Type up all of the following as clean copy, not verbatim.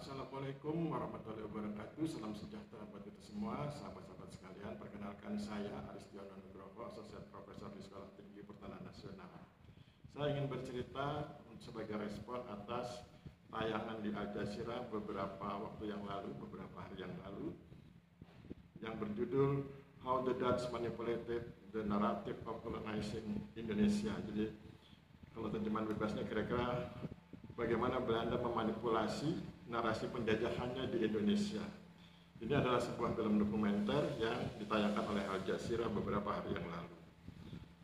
Assalamualaikum warahmatullahi wabarakatuh. Salam sejahtera buat kita semua, sahabat-sahabat sekalian. Perkenalkan, saya Aristiono Nugroho, Asosiat Profesor di Sekolah Tinggi Pertanahan Nasional. Saya ingin bercerita sebagai respon atas tayangan di Al Jazeera beberapa waktu yang lalu, beberapa hari yang lalu, yang berjudul How the Dutch Manipulated the Narrative of Colonizing Indonesia. Jadi kalau terjemahan bebasnya kira-kira bagaimana Belanda memanipulasi narasi penjajahannya di Indonesia. Ini adalah sebuah film dokumenter yang ditayangkan oleh Al Jazeera beberapa hari yang lalu.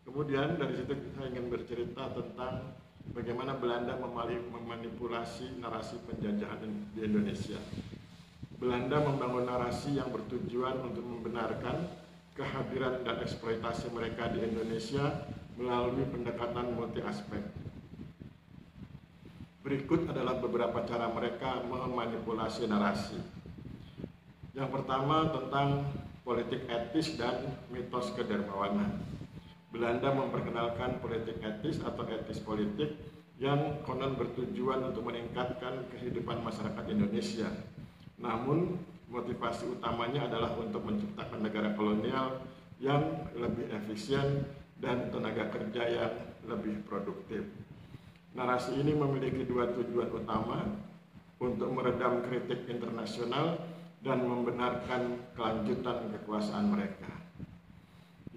Kemudian dari situ saya ingin bercerita tentang bagaimana Belanda memanipulasi narasi penjajahan di Indonesia. Belanda membangun narasi yang bertujuan untuk membenarkan kehadiran dan eksploitasi mereka di Indonesia melalui pendekatan multi aspek. Berikut adalah beberapa cara mereka memanipulasi narasi. Yang pertama tentang politik etis dan mitos kedermawanan. Belanda memperkenalkan politik etis atau etis politik yang konon bertujuan untuk meningkatkan kehidupan masyarakat Indonesia. Namun motivasi utamanya adalah untuk menciptakan negara kolonial yang lebih efisien dan tenaga kerja yang lebih produktif. Narasi ini memiliki dua tujuan utama, untuk meredam kritik internasional dan membenarkan kelanjutan kekuasaan mereka.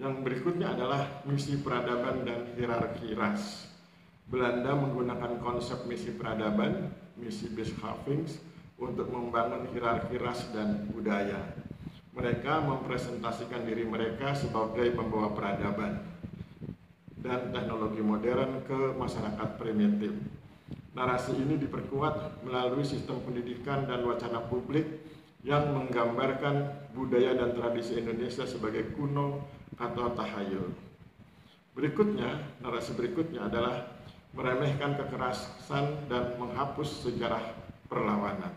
Yang berikutnya adalah misi peradaban dan hierarki ras. Belanda menggunakan konsep misi peradaban, misi Beschaving, untuk membangun hierarki ras dan budaya. Mereka mempresentasikan diri mereka sebagai pembawa peradaban dan teknologi modern ke masyarakat primitif. Narasi ini diperkuat melalui sistem pendidikan dan wacana publik yang menggambarkan budaya dan tradisi Indonesia sebagai kuno atau tahayul. Narasi berikutnya adalah meremehkan kekerasan dan menghapus sejarah perlawanan.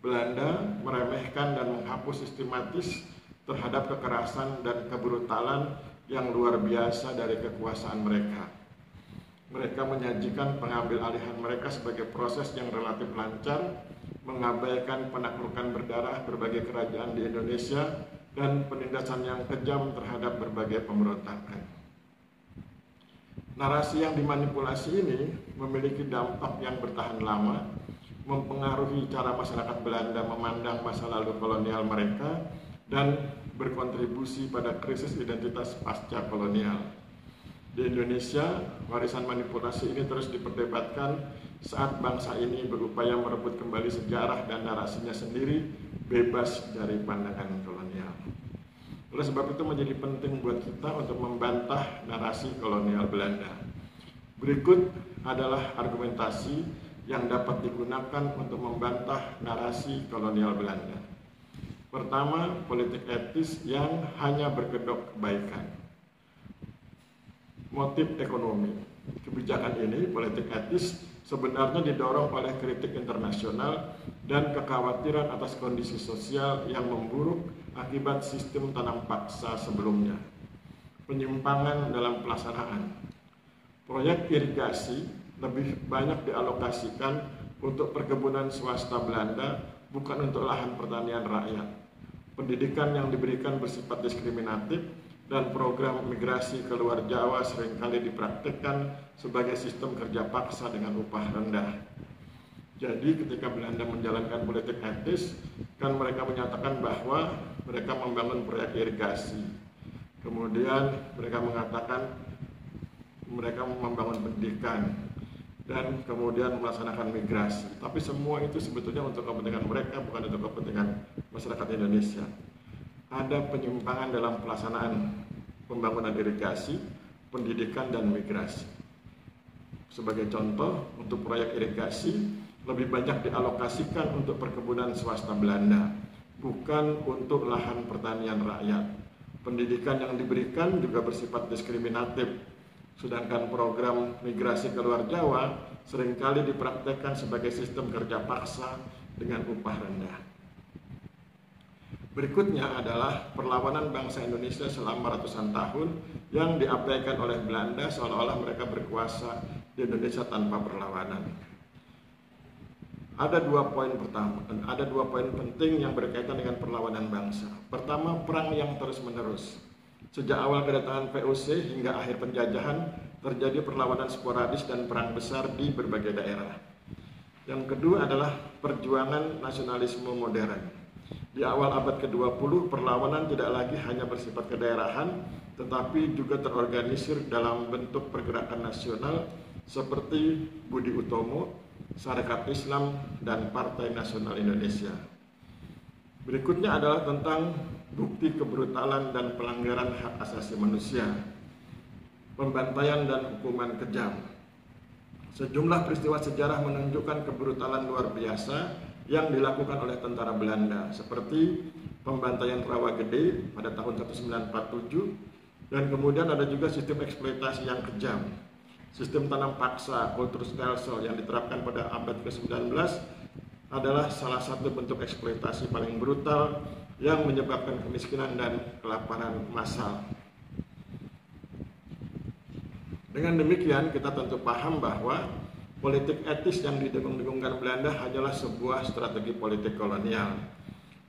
Belanda meremehkan dan menghapus sistematis terhadap kekerasan dan kebrutalan yang luar biasa dari kekuasaan mereka. Mereka menyajikan pengambil alihan mereka sebagai proses yang relatif lancar, mengabaikan penaklukan berdarah berbagai kerajaan di Indonesia, dan penindasan yang kejam terhadap berbagai pemberontakan. Narasi yang dimanipulasi ini memiliki dampak yang bertahan lama, mempengaruhi cara masyarakat Belanda memandang masa lalu kolonial mereka, dan berkontribusi pada krisis identitas pasca kolonial. Di Indonesia, warisan manipulasi ini terus diperdebatkan saat bangsa ini berupaya merebut kembali sejarah dan narasinya sendiri bebas dari pandangan kolonial. Oleh sebab itu menjadi penting buat kita untuk membantah narasi kolonial Belanda. Berikut adalah argumentasi yang dapat digunakan untuk membantah narasi kolonial Belanda. Pertama, politik etis yang hanya berkedok kebaikan. Motif ekonomi. Kebijakan ini, politik etis, sebenarnya didorong oleh kritik internasional dan kekhawatiran atas kondisi sosial yang memburuk akibat sistem tanam paksa sebelumnya. Penyimpangan dalam pelaksanaan. Proyek irigasi lebih banyak dialokasikan untuk perkebunan swasta Belanda, bukan untuk lahan pertanian rakyat. Pendidikan yang diberikan bersifat diskriminatif dan program migrasi ke luar Jawa seringkali dipraktikkan sebagai sistem kerja paksa dengan upah rendah. Jadi ketika Belanda menjalankan politik etis, kan mereka menyatakan bahwa mereka membangun proyek irigasi. Kemudian mereka mengatakan mereka membangun pendidikan, dan kemudian melaksanakan migrasi. Tapi semua itu sebetulnya untuk kepentingan mereka, bukan untuk kepentingan masyarakat Indonesia. Ada penyimpangan dalam pelaksanaan pembangunan irigasi, pendidikan, dan migrasi. Sebagai contoh, untuk proyek irigasi lebih banyak dialokasikan untuk perkebunan swasta Belanda, bukan untuk lahan pertanian rakyat. Pendidikan yang diberikan juga bersifat diskriminatif. Sedangkan program migrasi ke luar Jawa seringkali dipraktekkan sebagai sistem kerja paksa dengan upah rendah. Berikutnya adalah perlawanan bangsa Indonesia selama ratusan tahun yang diabaikan oleh Belanda seolah-olah mereka berkuasa di Indonesia tanpa perlawanan. Ada dua poin penting yang berkaitan dengan perlawanan bangsa. Pertama, perang yang terus-menerus. Sejak awal kedatangan VOC hingga akhir penjajahan, terjadi perlawanan sporadis dan perang besar di berbagai daerah. Yang kedua adalah perjuangan nasionalisme modern. Di awal abad ke-20, perlawanan tidak lagi hanya bersifat kedaerahan, tetapi juga terorganisir dalam bentuk pergerakan nasional seperti Budi Utomo, Sarekat Islam, dan Partai Nasional Indonesia. Berikutnya adalah tentang bukti kebrutalan dan pelanggaran hak asasi manusia, pembantaian dan hukuman kejam. Sejumlah peristiwa sejarah menunjukkan kebrutalan luar biasa yang dilakukan oleh tentara Belanda, seperti pembantaian Rawagede pada tahun 1947, dan kemudian ada juga sistem eksploitasi yang kejam. Sistem tanam paksa Kulturstelsel yang diterapkan pada abad ke-19 adalah salah satu bentuk eksploitasi paling brutal yang menyebabkan kemiskinan dan kelaparan massal. Dengan demikian, kita tentu paham bahwa politik etis yang didengung-dengungkan Belanda hanyalah sebuah strategi politik kolonial.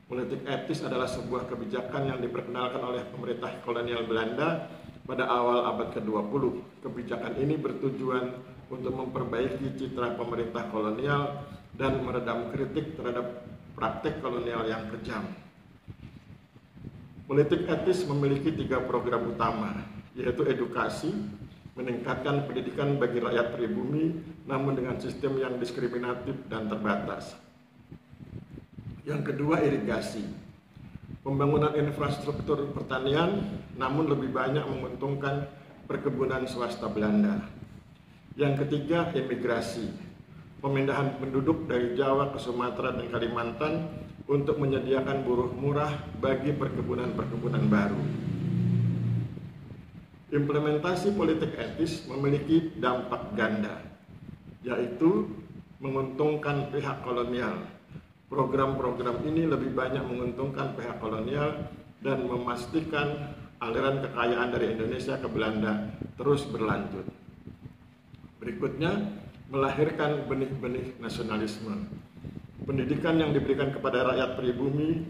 Politik etis adalah sebuah kebijakan yang diperkenalkan oleh pemerintah kolonial Belanda pada awal abad ke-20. Kebijakan ini bertujuan untuk memperbaiki citra pemerintah kolonial dan meredam kritik terhadap praktik kolonial yang kejam. Politik etis memiliki 3 program utama, yaitu edukasi, meningkatkan pendidikan bagi rakyat pribumi, namun dengan sistem yang diskriminatif dan terbatas. Yang kedua, irigasi. Pembangunan infrastruktur pertanian, namun lebih banyak menguntungkan perkebunan swasta Belanda. Yang ketiga, imigrasi. Pemindahan penduduk dari Jawa ke Sumatera dan Kalimantan untuk menyediakan buruh murah bagi perkebunan-perkebunan baru. Implementasi politik etis memiliki dampak ganda, yaitu menguntungkan pihak kolonial. Program-program ini lebih banyak menguntungkan pihak kolonial dan memastikan aliran kekayaan dari Indonesia ke Belanda terus berlanjut. Berikutnya, melahirkan benih-benih nasionalisme. Pendidikan yang diberikan kepada rakyat pribumi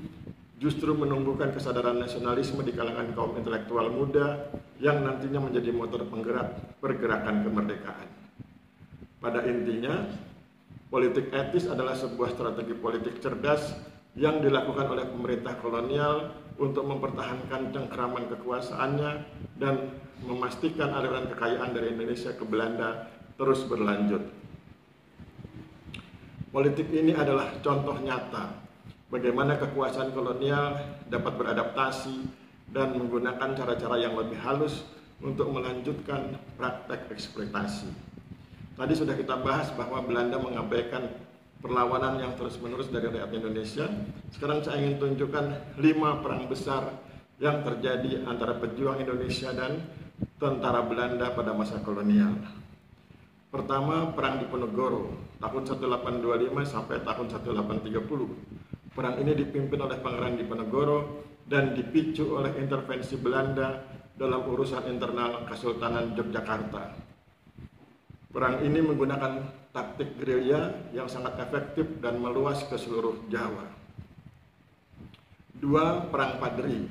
justru menumbuhkan kesadaran nasionalisme di kalangan kaum intelektual muda yang nantinya menjadi motor penggerak pergerakan kemerdekaan. Pada intinya, politik etis adalah sebuah strategi politik cerdas yang dilakukan oleh pemerintah kolonial untuk mempertahankan cengkeraman kekuasaannya dan memastikan aliran kekayaan dari Indonesia ke Belanda terus berlanjut. Politik ini adalah contoh nyata bagaimana kekuasaan kolonial dapat beradaptasi dan menggunakan cara-cara yang lebih halus untuk melanjutkan praktek eksploitasi. Tadi sudah kita bahas bahwa Belanda mengabaikan perlawanan yang terus-menerus dari rakyat Indonesia. Sekarang saya ingin tunjukkan 5 perang besar yang terjadi antara pejuang Indonesia dan tentara Belanda pada masa kolonial. Pertama, Perang Diponegoro tahun 1825 sampai tahun 1830. Perang ini dipimpin oleh Pangeran Diponegoro dan dipicu oleh intervensi Belanda dalam urusan internal Kesultanan Yogyakarta. Perang ini menggunakan taktik gerilya yang sangat efektif dan meluas ke seluruh Jawa. 2. Perang Padri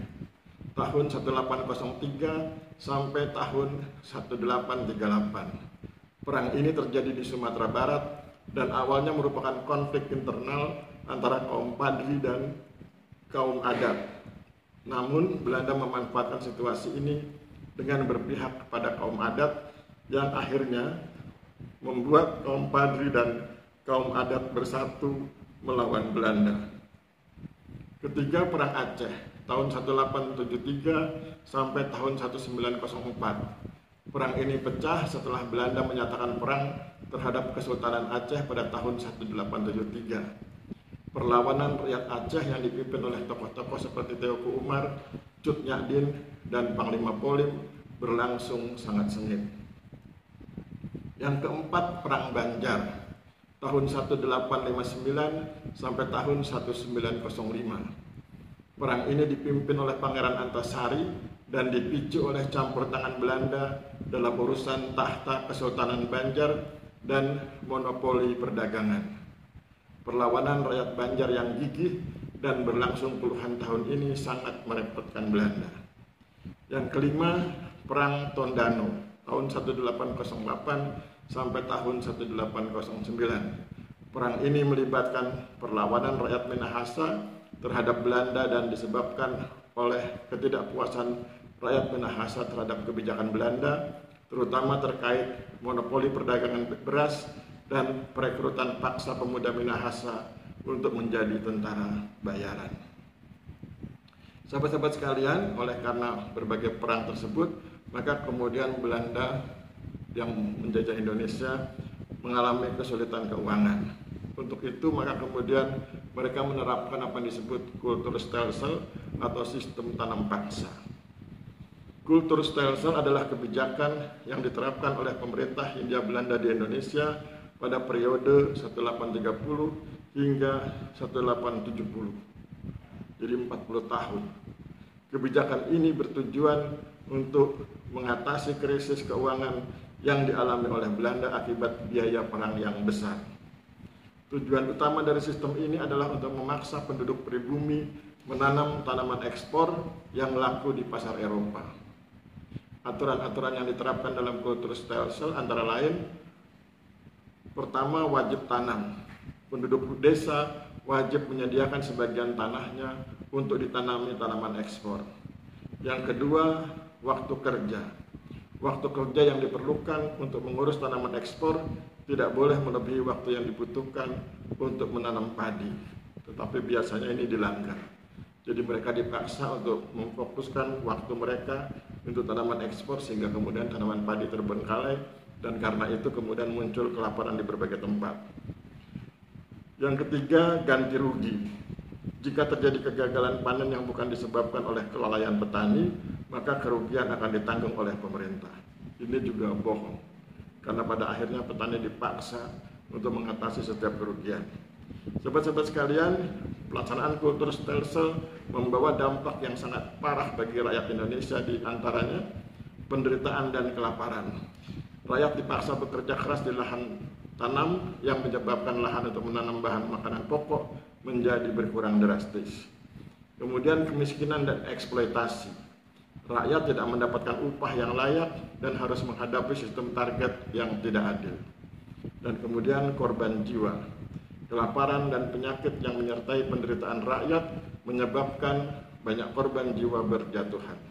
tahun 1803 sampai tahun 1838. Perang ini terjadi di Sumatera Barat dan awalnya merupakan konflik internal antara kaum Padri dan kaum adat. Namun Belanda memanfaatkan situasi ini dengan berpihak kepada kaum adat yang akhirnya membuat kaum Padri dan kaum adat bersatu melawan Belanda. Ketiga, Perang Aceh tahun 1873 sampai tahun 1904. Perang ini pecah setelah Belanda menyatakan perang terhadap Kesultanan Aceh pada tahun 1873. Perlawanan rakyat Aceh yang dipimpin oleh tokoh-tokoh seperti Teuku Umar, Cut Nyak-Dien, dan Panglima Polim berlangsung sangat sengit. Yang keempat, Perang Banjar tahun 1859 sampai tahun 1905. Perang ini dipimpin oleh Pangeran Antasari dan dipicu oleh campur tangan Belanda dalam urusan tahta Kesultanan Banjar dan monopoli perdagangan. Perlawanan rakyat Banjar yang gigih dan berlangsung puluhan tahun ini sangat merepotkan Belanda. Yang kelima, Perang Tondano tahun 1808 sampai tahun 1809. Perang ini melibatkan perlawanan rakyat Minahasa terhadap Belanda dan disebabkan oleh ketidakpuasan rakyat Minahasa terhadap kebijakan Belanda, terutama terkait monopoli perdagangan beras dan perekrutan paksa pemuda Minahasa untuk menjadi tentara bayaran. Sahabat-sahabat sekalian, oleh karena berbagai perang tersebut, maka kemudian Belanda yang menjajah Indonesia mengalami kesulitan keuangan. Untuk itu maka kemudian mereka menerapkan apa yang disebut Kulturstelsel atau sistem tanam paksa. Kulturstelsel adalah kebijakan yang diterapkan oleh pemerintah Hindia Belanda di Indonesia pada periode 1830 hingga 1870. Jadi 40 tahun. Kebijakan ini bertujuan untuk mengatasi krisis keuangan yang dialami oleh Belanda akibat biaya perang yang besar. Tujuan utama dari sistem ini adalah untuk memaksa penduduk pribumi menanam tanaman ekspor yang laku di pasar Eropa. Aturan-aturan yang diterapkan dalam Kulturstelsel antara lain: pertama, wajib tanam. Penduduk desa wajib menyediakan sebagian tanahnya untuk ditanami tanaman ekspor. Yang kedua, waktu kerja. Waktu kerja yang diperlukan untuk mengurus tanaman ekspor tidak boleh melebihi waktu yang dibutuhkan untuk menanam padi. Tetapi biasanya ini dilanggar. Jadi mereka dipaksa untuk memfokuskan waktu mereka untuk tanaman ekspor sehingga kemudian tanaman padi terbengkalai dan karena itu kemudian muncul kelaparan di berbagai tempat. Yang ketiga, ganti rugi. Jika terjadi kegagalan panen yang bukan disebabkan oleh kelalaian petani, maka kerugian akan ditanggung oleh pemerintah. Ini juga bohong, karena pada akhirnya petani dipaksa untuk mengatasi setiap kerugian. Sobat-sobat sekalian, pelaksanaan Kulturstelsel membawa dampak yang sangat parah bagi rakyat Indonesia, di antaranya penderitaan dan kelaparan. Rakyat dipaksa bekerja keras di lahan tanam yang menyebabkan lahan untuk menanam bahan makanan pokok menjadi berkurang drastis. Kemudian kemiskinan dan eksploitasi. Rakyat tidak mendapatkan upah yang layak dan harus menghadapi sistem target yang tidak adil. Dan kemudian korban jiwa. Kelaparan dan penyakit yang menyertai penderitaan rakyat menyebabkan banyak korban jiwa berjatuhan.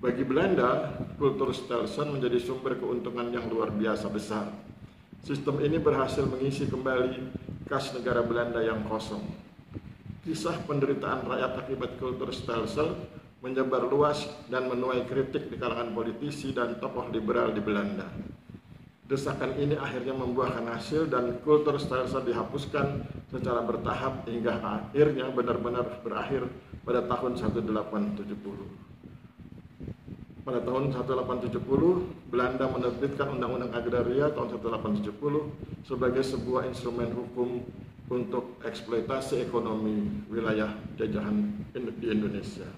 Bagi Belanda, Kulturstelsel menjadi sumber keuntungan yang luar biasa besar. Sistem ini berhasil mengisi kembali kas negara Belanda yang kosong. Kisah penderitaan rakyat akibat Kulturstelsel menyebar luas dan menuai kritik di kalangan politisi dan tokoh liberal di Belanda. Desakan ini akhirnya membuahkan hasil dan Kulturstelsel dihapuskan secara bertahap hingga akhirnya benar-benar berakhir pada tahun 1870. Pada tahun 1870, Belanda menerbitkan Undang-Undang Agraria tahun 1870 sebagai sebuah instrumen hukum untuk eksploitasi ekonomi wilayah jajahan di Indonesia.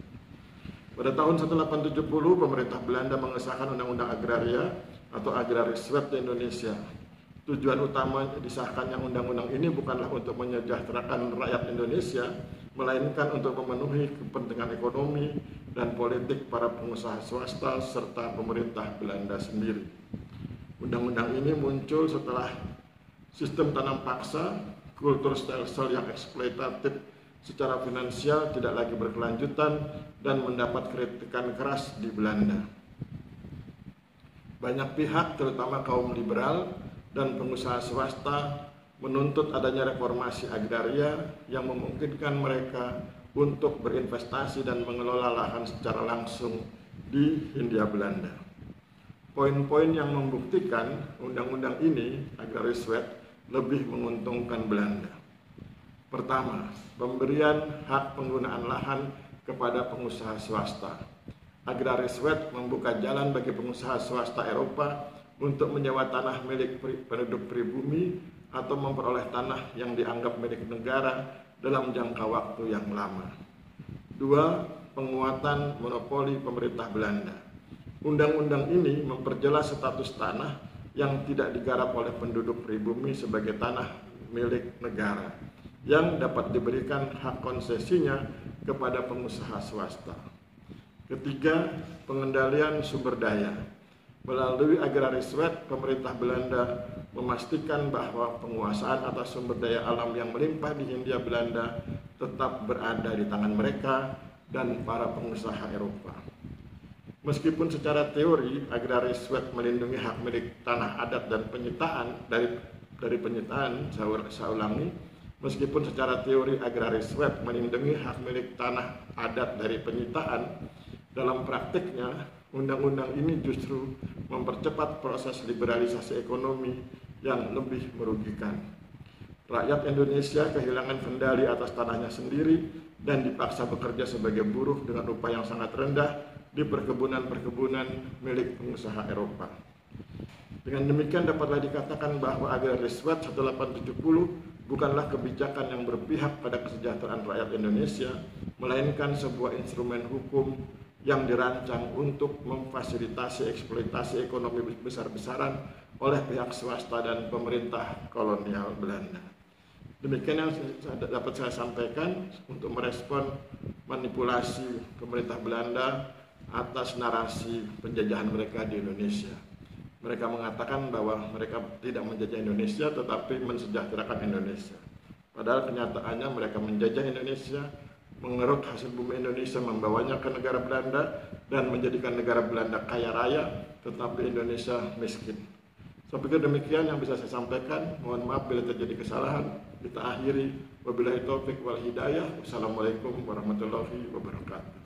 Pada tahun 1870, pemerintah Belanda mengesahkan Undang-Undang Agraria atau Agrariswet di Indonesia. Tujuan utama disahkannya undang-undang ini bukanlah untuk menyejahterakan rakyat Indonesia, melainkan untuk memenuhi kepentingan ekonomi dan politik para pengusaha swasta serta pemerintah Belanda sendiri. Undang-undang ini muncul setelah sistem tanam paksa, Kulturstelsel yang eksploitatif secara finansial tidak lagi berkelanjutan dan mendapat kritikan keras di Belanda. Banyak pihak, terutama kaum liberal dan pengusaha swasta, menuntut adanya reformasi agraria yang memungkinkan mereka untuk berinvestasi dan mengelola lahan secara langsung di Hindia Belanda. Poin-poin yang membuktikan undang-undang ini, Agrariswet, lebih menguntungkan Belanda. Pertama, pemberian hak penggunaan lahan kepada pengusaha swasta. Agrariswet membuka jalan bagi pengusaha swasta Eropa untuk menyewa tanah milik penduduk pribumi atau memperoleh tanah yang dianggap milik negara dalam jangka waktu yang lama. Dua, penguatan monopoli pemerintah Belanda. Undang-undang ini memperjelas status tanah yang tidak digarap oleh penduduk pribumi sebagai tanah milik negara yang dapat diberikan hak konsesinya kepada pengusaha swasta. Ketiga, pengendalian sumber daya. Melalui agraris wet, pemerintah Belanda memastikan bahwa penguasaan atas sumber daya alam yang melimpah di Hindia Belanda tetap berada di tangan mereka dan para pengusaha Eropa. Meskipun secara teori agraris wet melindungi hak milik tanah adat dan penyitaan dari penyitaan, saya ulangi, meskipun secara teori agraris wet melindungi hak milik tanah adat dari penyitaan, dalam praktiknya undang-undang ini justru mempercepat proses liberalisasi ekonomi yang lebih merugikan. Rakyat Indonesia kehilangan kendali atas tanahnya sendiri dan dipaksa bekerja sebagai buruh dengan upah yang sangat rendah di perkebunan-perkebunan milik pengusaha Eropa. Dengan demikian dapatlah dikatakan bahwa agraris wet 1870 bukanlah kebijakan yang berpihak pada kesejahteraan rakyat Indonesia, melainkan sebuah instrumen hukum yang dirancang untuk memfasilitasi eksploitasi ekonomi besar-besaran oleh pihak swasta dan pemerintah kolonial Belanda. Demikian yang dapat saya sampaikan untuk merespon manipulasi pemerintah Belanda atas narasi penjajahan mereka di Indonesia. Mereka mengatakan bahwa mereka tidak menjajah Indonesia tetapi mensejahterakan Indonesia. Padahal kenyataannya mereka menjajah Indonesia, mengeruk hasil bumi Indonesia, membawanya ke negara Belanda dan menjadikan negara Belanda kaya raya, tetapi Indonesia miskin. Saya pikir demikian yang bisa saya sampaikan. Mohon maaf bila terjadi kesalahan. Kita akhiri. Wabillahi taufik wal hidayah. Wassalamualaikum warahmatullahi wabarakatuh.